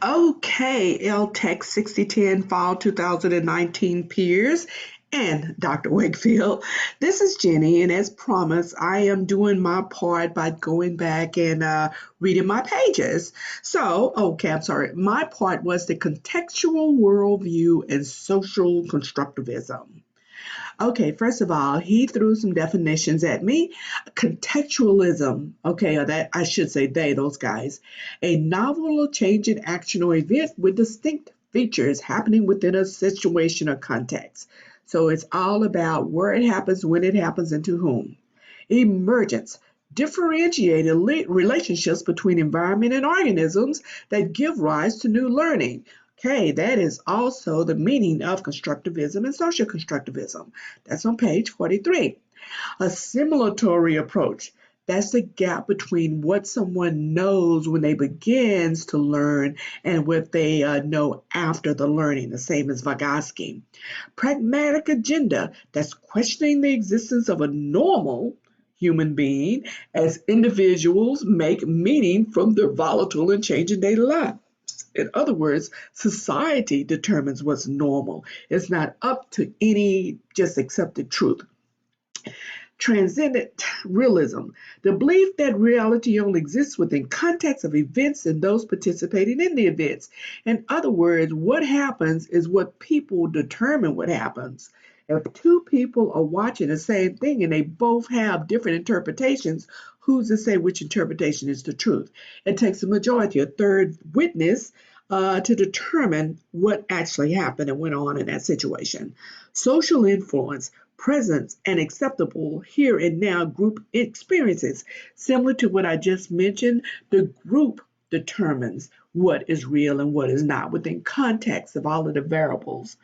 Okay, LTech 6010 Fall 2019 peers and Dr. Wakefield. This is Jenny, and as promised, I am doing my part by going back and reading my pages. I'm sorry. My part was the contextual worldview and social constructivism. Okay, first of all, he threw some definitions at me. Contextualism, okay, or that I should say they, those guys. A novel or change in action or event with distinct features happening within a situation or context. So it's all about where it happens, when it happens, and to whom. Emergence. Differentiated relationships between environment and organisms that give rise to new learning. Okay, that is also the meaning of constructivism and social constructivism. That's on page 43. A simulatory approach. That's the gap between what someone knows when they begins to learn and what they know after the learning, the same as Vygotsky. Pragmatic agenda. That's questioning the existence of a normal human being as individuals make meaning from their volatile and changing daily life. In other words, society determines what's normal. It's not up to any just accepted truth. Transcendent realism, the belief that reality only exists within context of events and those participating in the events. In other words, what happens is what people determine what happens. If two people are watching the same thing and they both have different interpretations, who's to say which interpretation is the truth? It takes a majority, a third witness, to determine what actually happened and went on in that situation. Social influence, presence, and acceptable here and now group experiences. Similar to what I just mentioned, the group determines what is real and what is not within context of all of the variables.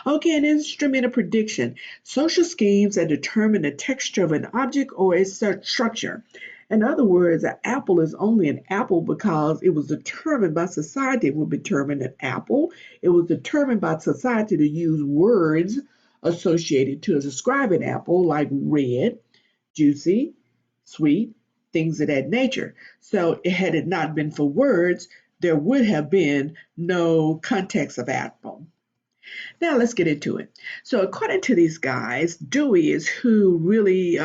Okay, an instrument of prediction. Social schemes that determine the texture of an object or a structure. In other words, an apple is only an apple because it was determined by society would determine an apple. It was determined by society to use words associated to describe an apple like red, juicy, sweet, things of that nature. So, had it not been for words, there would have been no context of apple. Now let's get into it. So, according to these guys, Dewey is who really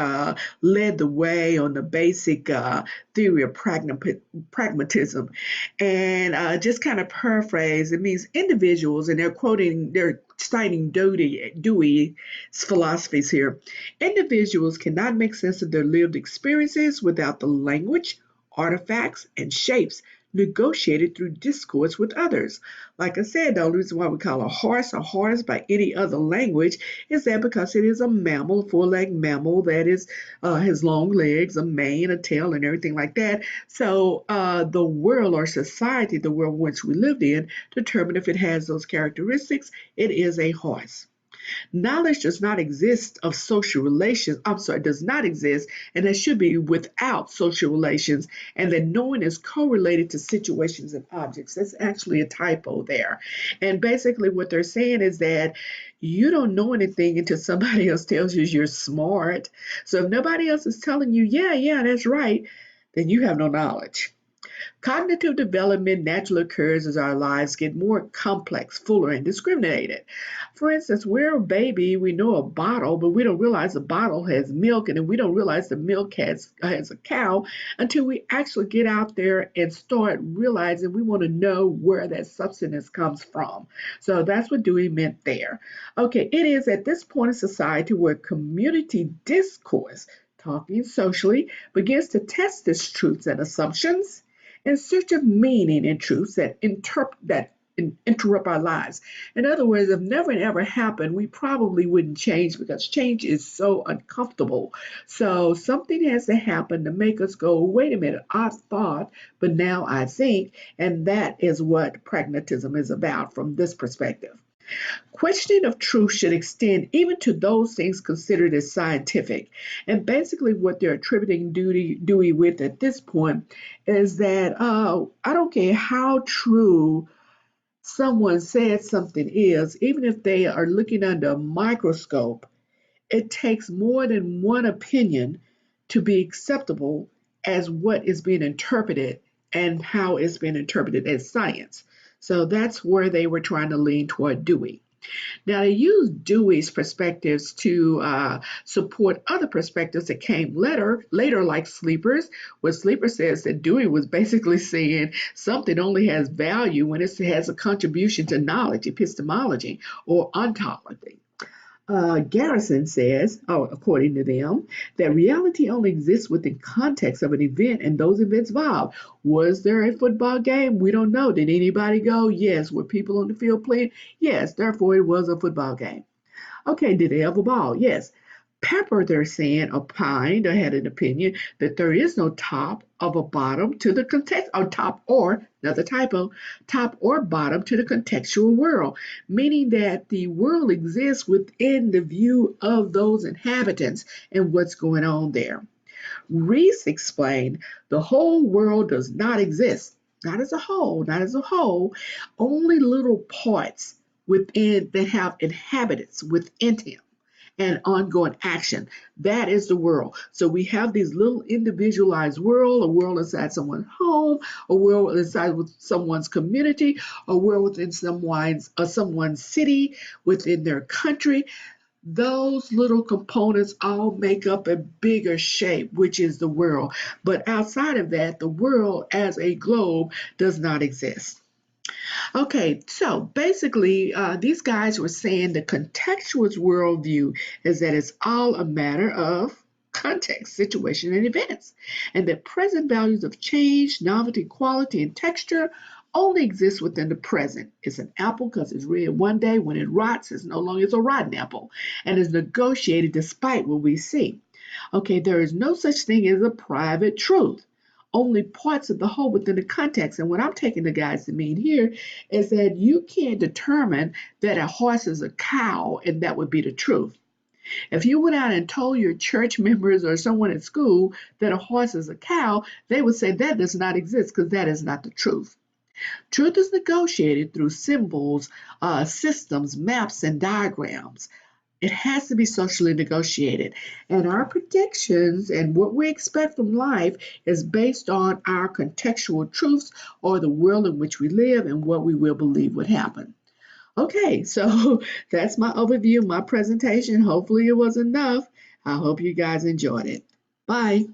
led the way on the basic theory of pragmatism. And just kind of paraphrase, it means individuals, and they're citing Dewey's philosophies here. Individuals cannot make sense of their lived experiences without the language, artifacts, and shapes negotiated through discourse with others. Like I said, the only reason why we call a horse by any other language is that because it is a mammal, a four-legged mammal that is has long legs, a mane, a tail, and everything like that. So the world or society, the world which we lived in, determined if it has those characteristics, it is a horse. Knowledge does not exist of social relations. I'm sorry, does not exist, and that should be without social relations, and that knowing is correlated to situations and objects. That's actually a typo there. And basically, what they're saying is that you don't know anything until somebody else tells you you're smart. So if nobody else is telling you, yeah, that's right, then you have no knowledge. Cognitive development naturally occurs as our lives get more complex, fuller, and discriminated. For instance, we're a baby, we know a bottle, but we don't realize the bottle has milk, and then we don't realize the milk has a cow until we actually get out there and start realizing we want to know where that substance comes from. So that's what Dewey meant there. Okay, it is at this point in society where community discourse, talking socially, begins to test its truths and assumptions in search of meaning and truths that interrupt our lives. In other words, if never ever happened, we probably wouldn't change because change is so uncomfortable. So something has to happen to make us go, wait a minute, I thought, but now I think. And that is what pragmatism is about from this perspective. Questioning of truth should extend even to those things considered as scientific. And basically, what they're attributing Dewey with at this point is that I don't care how true someone says something is, even if they are looking under a microscope, it takes more than one opinion to be acceptable as what is being interpreted and how it's being interpreted as science. So that's where they were trying to lean toward Dewey. Now, they used Dewey's perspectives to support other perspectives that came later, like Sleeper's, where Sleeper says that Dewey was basically saying something only has value when it has a contribution to knowledge, epistemology, or ontology. Garrison says, according to them, that reality only exists within context of an event and those events involved. Was there a football game? We don't know. Did anybody go? Yes. Were people on the field playing? Yes. Therefore, it was a football game. Okay, did they have a ball? Yes. Pepper, they're saying, opined or had an opinion that there is no top of a bottom to the context, or top or, another typo, top or bottom to the contextual world, meaning that the world exists within the view of those inhabitants and what's going on there. Reese explained the whole world does not exist, not as a whole, only little parts within that have inhabitants within him and ongoing action. That is the world. So we have these little individualized world, a world inside someone's home, a world inside with someone's community, a world within someone's city, within their country. Those little components all make up a bigger shape, which is the world. But outside of that, the world as a globe does not exist. Okay, so basically, these guys were saying the contextualist worldview is that it's all a matter of context, situation, and events, and that present values of change, novelty, quality, and texture only exist within the present. It's an apple because it's red one day. When it rots, it's no longer a rotten apple, and is negotiated despite what we see. Okay, there is no such thing as a private truth, only parts of the whole within the context. And what I'm taking the guys to mean here is that you can't determine that a horse is a cow, and that would be the truth. If you went out and told your church members or someone at school that a horse is a cow, they would say that does not exist because that is not the truth. Truth is negotiated through symbols, systems, maps, and diagrams. It has to be socially negotiated. And our predictions and what we expect from life is based on our contextual truths or the world in which we live and what we will believe would happen. Okay, so that's my overview, my presentation. Hopefully, it was enough. I hope you guys enjoyed it. Bye.